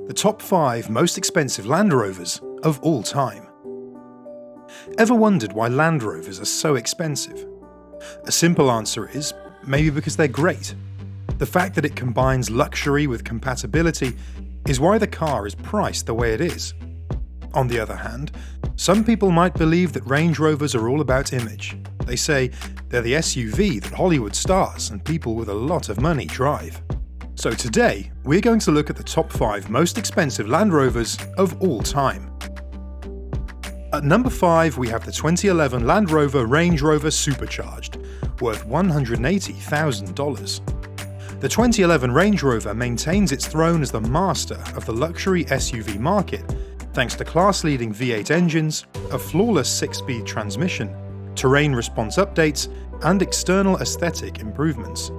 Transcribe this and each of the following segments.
The top 5 most expensive Land Rovers of all time. Ever wondered why Land Rovers are so expensive? A simple answer is, maybe because they're great. The fact that it combines luxury with compatibility is why the car is priced the way it is. On the other hand, some people might believe that Range Rovers are all about image. They say they're the SUV that Hollywood stars and people with a lot of money drive. So today, we're going to look at the top 5 most expensive Land Rovers of all time. At number 5, we have the 2011 Land Rover Range Rover Supercharged, worth $180,000. The 2011 Range Rover maintains its throne as the master of the luxury SUV market, thanks to class-leading V8 engines, a flawless 6-speed transmission, terrain response updates, and external aesthetic improvements.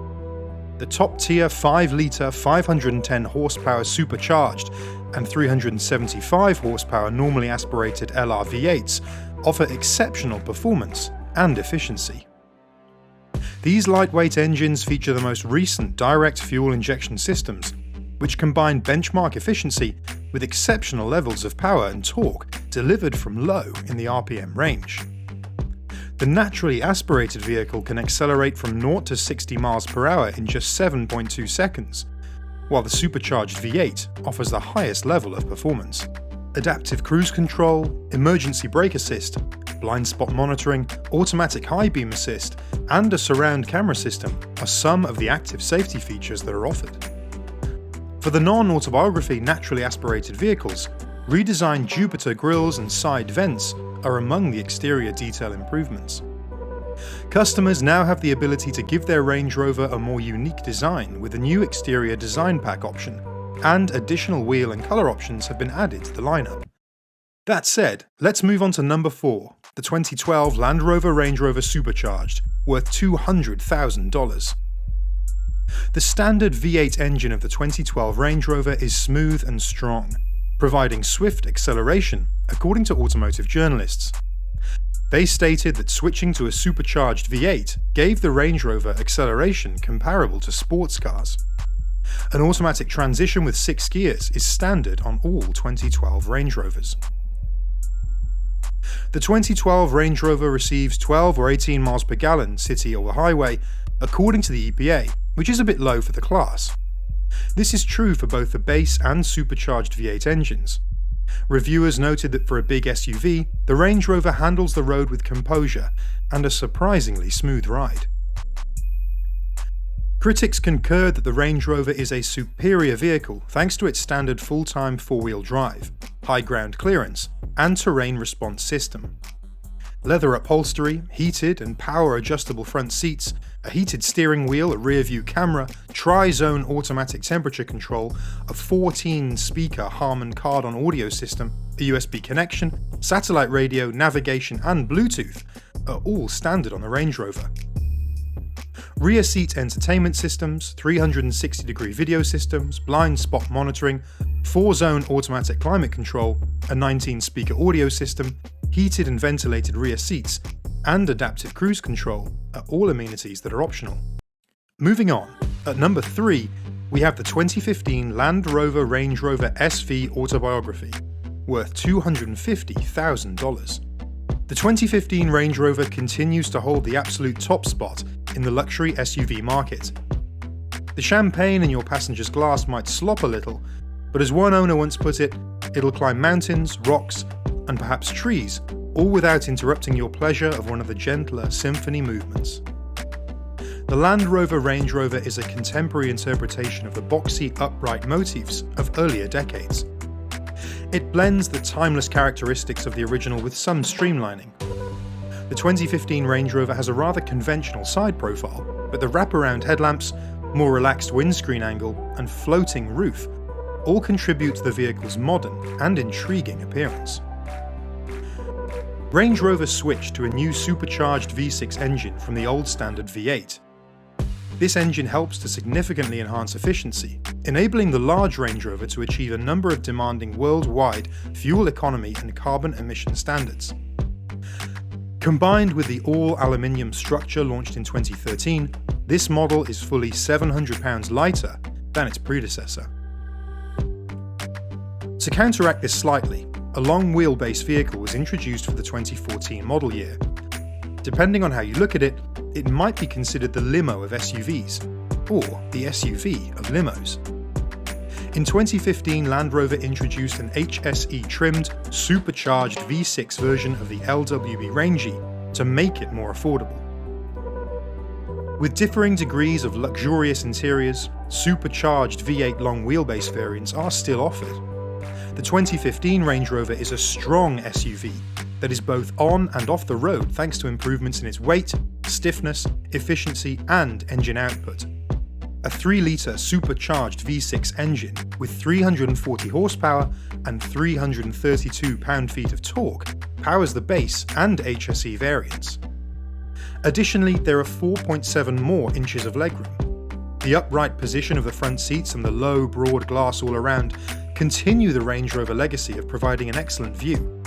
The top-tier 5-litre 510 horsepower supercharged and 375 horsepower normally aspirated LR V8s offer exceptional performance and efficiency. These lightweight engines feature the most recent direct fuel injection systems, which combine benchmark efficiency with exceptional levels of power and torque delivered from low in the RPM range. The naturally aspirated vehicle can accelerate from 0 to 60 miles per hour in just 7.2 seconds, while the supercharged V8 offers the highest level of performance. Adaptive cruise control, emergency brake assist, blind spot monitoring, automatic high beam assist, and a surround camera system are some of the active safety features that are offered. For the non-autobiography naturally aspirated vehicles, redesigned Jupiter grilles and side vents are among the exterior detail improvements. Customers now have the ability to give their Range Rover a more unique design with a new exterior design pack option, and additional wheel and colour options have been added to the lineup. That said, let's move on to number 4, the 2012 Land Rover Range Rover Supercharged, worth $200,000. The standard V8 engine of the 2012 Range Rover is smooth and strong, providing swift acceleration, according to automotive journalists. They stated that switching to a supercharged V8 gave the Range Rover acceleration comparable to sports cars. An automatic transmission with 6 gears is standard on all 2012 Range Rovers. The 2012 Range Rover receives 12 or 18 miles per gallon city or highway, according to the EPA, which is a bit low for the class. This is true for both the base and supercharged V8 engines. Reviewers noted that for a big SUV, the Range Rover handles the road with composure and a surprisingly smooth ride. Critics concurred that the Range Rover is a superior vehicle thanks to its standard full-time 4-wheel drive, high ground clearance, and terrain response system. Leather upholstery, heated and power-adjustable front seats, a heated steering wheel, a rear-view camera, tri-zone automatic temperature control, a 14-speaker Harman Kardon audio system, a USB connection, satellite radio, navigation and Bluetooth are all standard on the Range Rover. Rear seat entertainment systems, 360-degree video systems, blind spot monitoring, 4-zone automatic climate control, a 19-speaker audio system, heated and ventilated rear seats, and adaptive cruise control are all amenities that are optional. Moving on, at number 3, we have the 2015 Land Rover Range Rover SV Autobiography, worth $250,000. The 2015 Range Rover continues to hold the absolute top spot in the luxury SUV market. The champagne in your passenger's glass might slop a little, but as one owner once put it, it'll climb mountains, rocks, and perhaps trees, all without interrupting your pleasure of one of the gentler symphony movements. The Land Rover Range Rover is a contemporary interpretation of the boxy, upright motifs of earlier decades. It blends the timeless characteristics of the original with some streamlining. The 2015 Range Rover has a rather conventional side profile, but the wraparound headlamps, more relaxed windscreen angle, and floating roof all contribute to the vehicle's modern and intriguing appearance. Range Rover switched to a new supercharged V6 engine from the old standard V8. This engine helps to significantly enhance efficiency, enabling the large Range Rover to achieve a number of demanding worldwide fuel economy and carbon emission standards. Combined with the all-aluminium structure launched in 2013, this model is fully £700 lighter than its predecessor. To counteract this slightly, a long wheelbase vehicle was introduced for the 2014 model year. Depending on how you look at it, it might be considered the limo of SUVs, or the SUV of limos. In 2015, Land Rover introduced an HSE-trimmed, supercharged V6 version of the LWB Range to make it more affordable. With differing degrees of luxurious interiors, supercharged V8 long wheelbase variants are still offered. The 2015 Range Rover is a strong SUV that is both on and off the road thanks to improvements in its weight, stiffness, efficiency, and engine output. A 3-litre supercharged V6 engine with 340 horsepower and 332 pound-feet of torque powers the base and HSE variants. Additionally, there are 4.7 more inches of legroom. The upright position of the front seats and the low, broad glass all around continue the Range Rover legacy of providing an excellent view.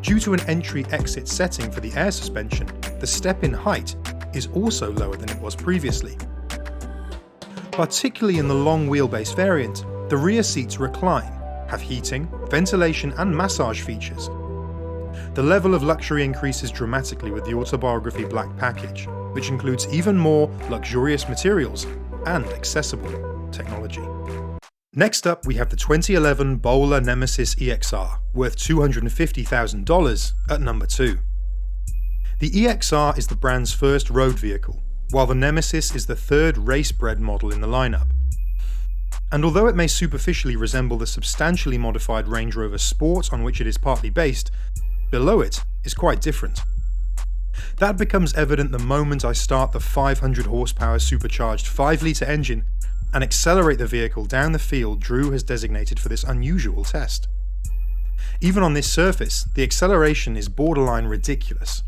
Due to an entry-exit setting for the air suspension, the step-in height is also lower than it was previously. Particularly in the long wheelbase variant, the rear seats recline, have heating, ventilation and massage features. The level of luxury increases dramatically with the Autobiography Black package, which includes even more luxurious materials and accessible technology. Next up, we have the 2011 Bowler Nemesis EXR, worth $250,000 at number 2. The EXR is the brand's first road vehicle, while the Nemesis is the third race-bred model in the lineup. And although it may superficially resemble the substantially modified Range Rover Sport on which it is partly based, below it is quite different. That becomes evident the moment I start the 500 horsepower supercharged 5-litre engine and accelerate the vehicle down the field Drew has designated for this unusual test. Even on this surface, the acceleration is borderline ridiculous.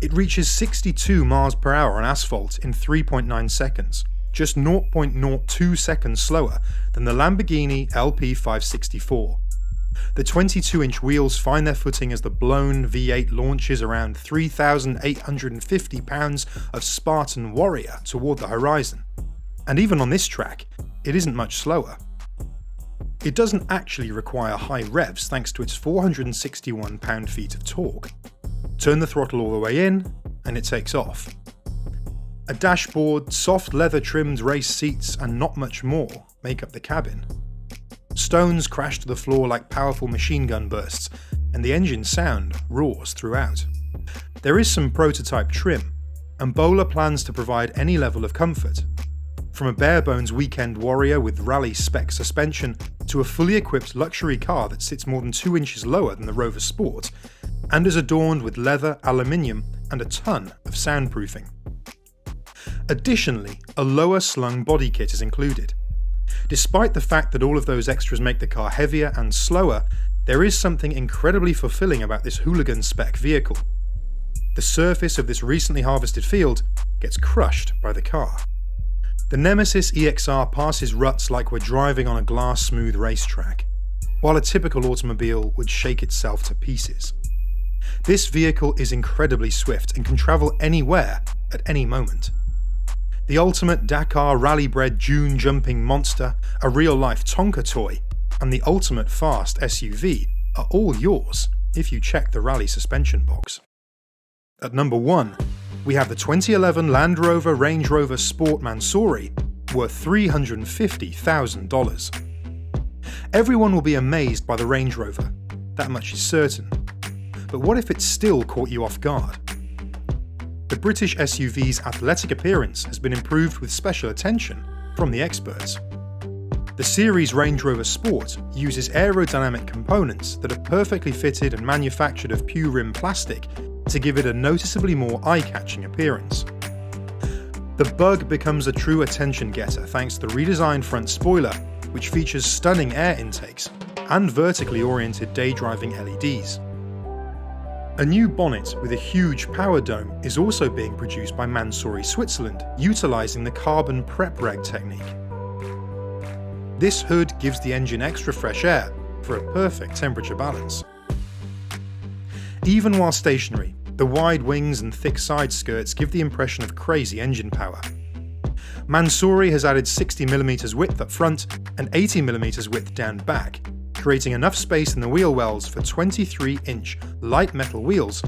It reaches 62 miles per hour on asphalt in 3.9 seconds, just 0.02 seconds slower than the Lamborghini LP564. The 22-inch wheels find their footing as the blown V8 launches around 3,850 pounds of Spartan Warrior toward the horizon. And even on this track, it isn't much slower. It doesn't actually require high revs thanks to its 461 pound-feet of torque. Turn the throttle all the way in, and it takes off. A dashboard, soft leather-trimmed race seats, and not much more make up the cabin. Stones crash to the floor like powerful machine gun bursts, and the engine sound roars throughout. There is some prototype trim, and Bowler plans to provide any level of comfort. From a bare-bones weekend warrior with rally spec suspension to a fully equipped luxury car that sits more than 2 inches lower than the Rover Sport, and is adorned with leather, aluminium, and a ton of soundproofing. Additionally, a lower slung body kit is included. Despite the fact that all of those extras make the car heavier and slower, there is something incredibly fulfilling about this hooligan spec vehicle. The surface of this recently harvested field gets crushed by the car. The Nemesis EXR passes ruts like we're driving on a glass-smooth racetrack, while a typical automobile would shake itself to pieces. This vehicle is incredibly swift and can travel anywhere at any moment. The ultimate Dakar rally-bred dune-jumping monster, a real-life Tonka toy, and the ultimate fast SUV are all yours if you check the rally suspension box. At number 1, we have the 2011 Land Rover Range Rover Sport Mansory, worth $350,000. Everyone will be amazed by the Range Rover, that much is certain. But what if it still caught you off guard? The British SUV's athletic appearance has been improved with special attention from the experts. The series Range Rover Sport uses aerodynamic components that are perfectly fitted and manufactured of Pu-Rim plastic to give it a noticeably more eye-catching appearance. The Bug becomes a true attention-getter thanks to the redesigned front spoiler, which features stunning air intakes and vertically oriented day-driving LEDs. A new bonnet with a huge power dome is also being produced by Mansory Switzerland, utilising the carbon prep reg technique. This hood gives the engine extra fresh air for a perfect temperature balance. Even while stationary, the wide wings and thick side skirts give the impression of crazy engine power. Mansory has added 60mm width up front and 80mm width down back, creating enough space in the wheel wells for 23-inch light metal wheels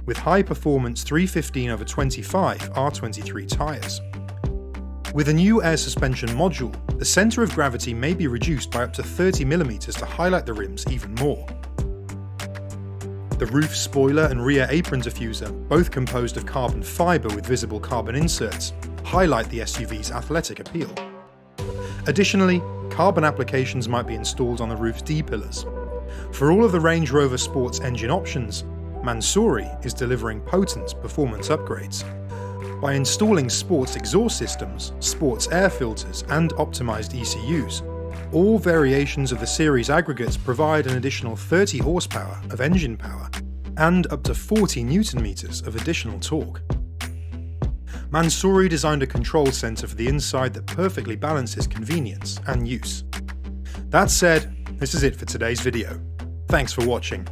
with high-performance 315/25 R23 tyres. With a new air suspension module, the centre of gravity may be reduced by up to 30mm to highlight the rims even more. The roof spoiler and rear apron diffuser, both composed of carbon fibre with visible carbon inserts, highlight the SUV's athletic appeal. Additionally, carbon applications might be installed on the roof's D-pillars. For all of the Range Rover Sport's engine options, Mansouri is delivering potent performance upgrades. By installing sports exhaust systems, sports air filters, and optimized ECUs, all variations of the series aggregates provide an additional 30 horsepower of engine power and up to 40 Nm of additional torque. Mansouri designed a control centre for the inside that perfectly balances convenience and use. That said, this is it for today's video. Thanks for watching.